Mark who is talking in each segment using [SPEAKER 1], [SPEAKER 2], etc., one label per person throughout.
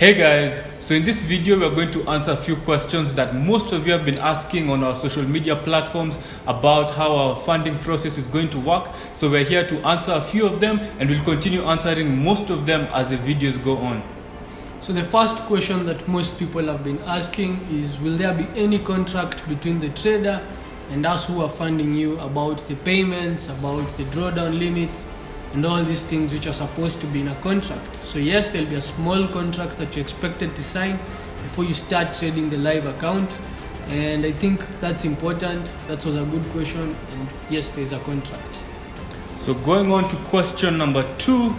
[SPEAKER 1] Hey guys, so in this video we are going to answer a few questions that most of you have been asking on our social media platforms about how our funding process is going to work. So we're here to answer a few of them and we'll continue answering most of them as the videos go on.
[SPEAKER 2] So the first question that most people have been asking is, will there be any contract between the trader and us who are funding you about the payments, about the drawdown limits, and all these things which are supposed to be in a contract? So yes, there'll be a small contract that you're expected to sign before you start trading the live account. And I think that's important. That was a good question. And yes, there's a contract.
[SPEAKER 1] So going on to question number 2,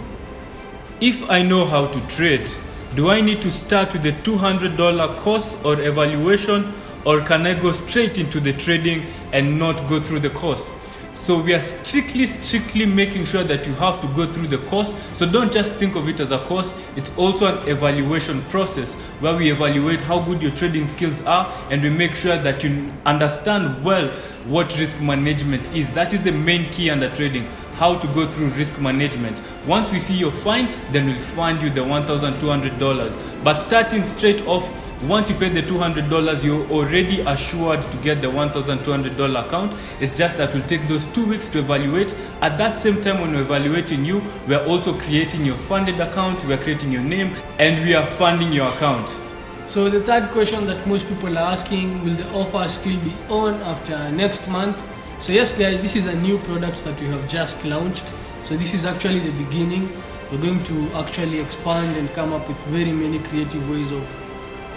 [SPEAKER 1] if I know how to trade, do I need to start with the $200 course or evaluation, or can I go straight into the trading and not go through the course? So we are strictly making sure that you have to go through the course. So don't just think of it as a course. It's also an evaluation process where we evaluate how good your trading skills are, and we make sure that you understand well what risk management is. That is the main key under trading, how to go through risk management. Once we see you're fine, then we'll fund you the $1,200. But starting straight off, once you pay the $200, you're already assured to get the $1,200 account. It's just that we'll take those 2 weeks to evaluate. At that same time, when we're evaluating you, we're also creating your funded account, we're creating your name, and we are funding your account.
[SPEAKER 2] So the third question that most people are asking, will the offer still be on after next month? So yes guys, this is a new product that we have just launched. So this is actually the beginning. We're going to actually expand and come up with very many creative ways of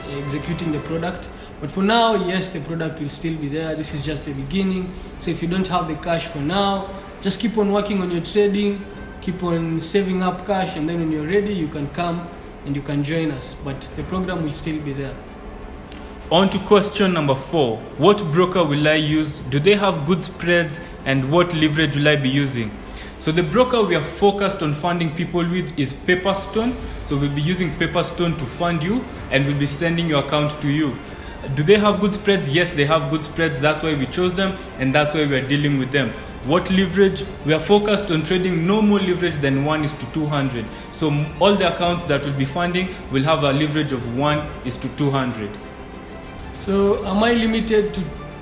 [SPEAKER 2] executing the product. But for now, yes, the product will still be there. This is just the beginning. So if you don't have the cash for now, just keep on working on your trading, keep on saving up cash, and then when you're ready, you can come and you can join us. But the program will still be there.
[SPEAKER 1] On to question number 4. What broker will I use? Do they have good spreads? And what leverage will I be using? So the broker we are focused on funding people with is Paperstone. So we'll be using Paperstone to fund you, and we'll be sending your account to you. Do they have good spreads? Yes, they have good spreads. That's why we chose them, and that's why we are dealing with them. What leverage? We are focused on trading no more leverage than 1:200. So all the accounts that we'll be funding will have a leverage of 1:200.
[SPEAKER 2] So am I limited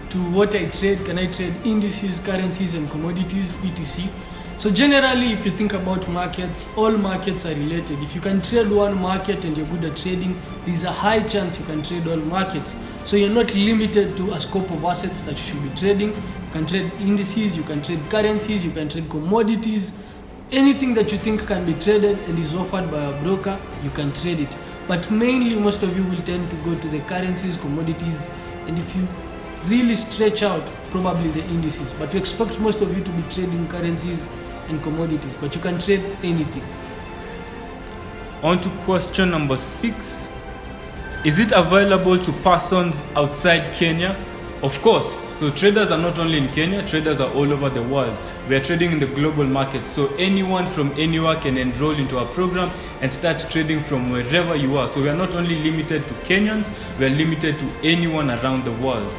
[SPEAKER 2] to what I trade? Can I trade indices, currencies, and commodities, etc.? So generally, if you think about markets, all markets are related. If you can trade one market and you're good at trading, there's a high chance you can trade all markets. So you're not limited to a scope of assets that you should be trading. You can trade indices, you can trade currencies, you can trade commodities. Anything that you think can be traded and is offered by a broker, you can trade it. But mainly, most of you will tend to go to the currencies, commodities, and if you really stretch out, probably the indices. But we expect most of you to be trading currencies and commodities, but you can trade anything.
[SPEAKER 1] On to question number 6. Is it available to persons outside Kenya? Of course. So traders are not only in Kenya, traders are all over the world. We are trading in the global market. So anyone from anywhere can enroll into our program and start trading from wherever you are. So we are not only limited to Kenyans, we are limited to anyone around the world.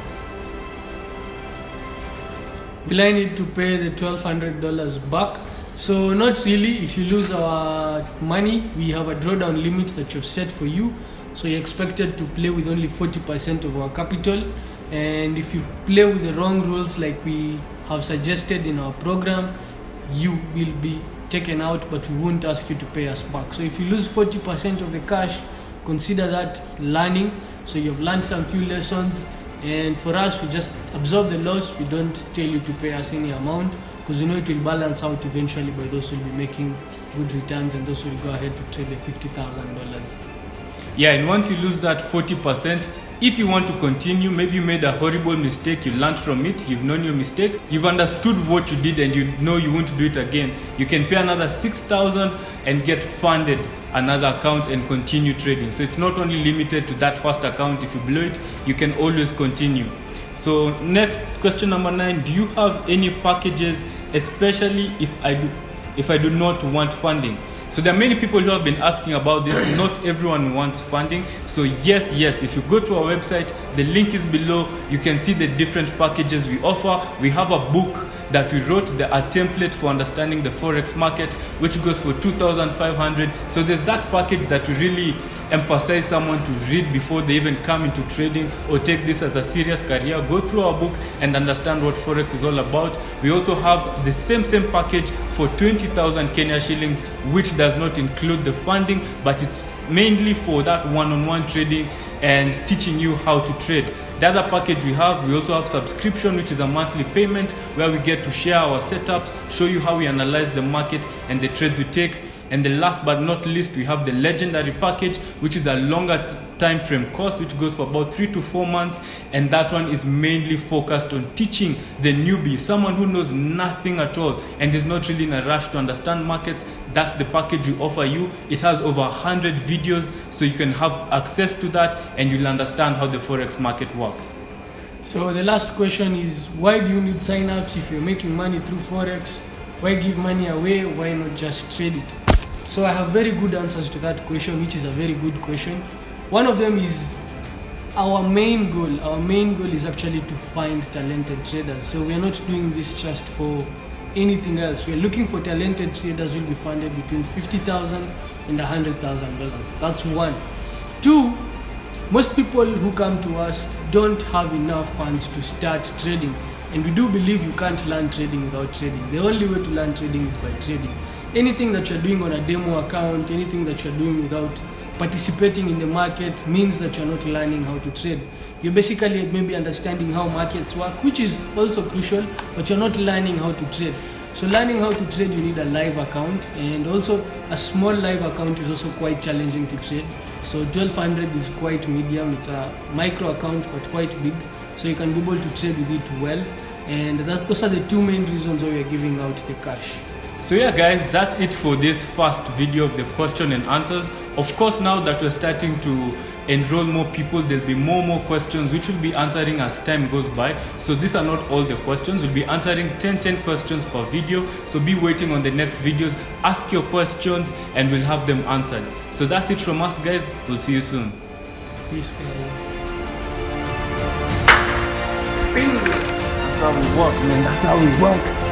[SPEAKER 2] Will I need to pay the $1,200 back? So not really. If you lose our money, we have a drawdown limit that you've set for you. So you're expected to play with only 40% of our capital. And if you play with the wrong rules like we have suggested in our program, you will be taken out, but we won't ask you to pay us back. So if you lose 40% of the cash, consider that learning. So you've learned some few lessons. And for us, we just absorb the loss. We don't tell you to pay us any amount, because we know it will balance out eventually by those who will be making good returns and those who will go ahead to trade the $50,000.
[SPEAKER 1] Yeah, and once you lose that 40%, if you want to continue, maybe you made a horrible mistake, you learned from it, you've known your mistake, you've understood what you did, and you know you won't do it again, you can pay another $6,000 and get funded another account and continue trading. So it's not only limited to that first account. If you blow it, you can always continue. So next, question number 9, do you have any packages, especially if I do not want funding? So there are many people who have been asking about this. Not everyone wants funding. So yes, if you go to our website, the link is below. You can see the different packages we offer. We have a book that we wrote a template for understanding the forex market, which goes for 2,500. So there's that package that we really emphasize someone to read before they even come into trading or take this as a serious career. Go through our book and understand what forex is all about. We also have the same package for 20,000 Kenya shillings, which does not include the funding, but it's mainly for that one-on-one trading and teaching you how to trade. The other package we also have subscription, which is a monthly payment where we get to share our setups, show you how we analyze the market and the trades we take. And the last but not least, we have the legendary package, which is a longer time frame course, which goes for about 3 to 4 months. And that one is mainly focused on teaching the newbie, someone who knows nothing at all and is not really in a rush to understand markets. That's the package we offer you. It has over 100 videos, so you can have access to that and you'll understand how the forex market works.
[SPEAKER 2] So the last question is, why do you need signups if you're making money through forex? Why give money away? Why not just trade it? So I have very good answers to that question, which is a very good question. One of them is our main goal. Our main goal is actually to find talented traders. So we are not doing this just for anything else. We are looking for talented traders who will be funded between $50,000 and $100,000. That's one. Two, most people who come to us don't have enough funds to start trading. And we do believe you can't learn trading without trading. The only way to learn trading is by trading. Anything that you're doing on a demo account, anything that you're doing without participating in the market means that you're not learning how to trade. You're basically maybe understanding how markets work, which is also crucial, but you're not learning how to trade. So learning how to trade, you need a live account, and also a small live account is also quite challenging to trade. So 1200 is quite medium. It's a micro account, but quite big. So you can be able to trade with it well. And those are the two main reasons why we're giving out the cash.
[SPEAKER 1] So yeah guys, that's it for this first video of the question and answers. Of course, now that we're starting to enroll more people, there'll be more questions which we'll be answering as time goes by. So these are not all the questions. We'll be answering 10 questions per video. So be waiting on the next videos. Ask your questions and we'll have them answered. So that's it from us guys. We'll see you soon.
[SPEAKER 2] Peace, guys.
[SPEAKER 3] That's how we work, man. That's how we work.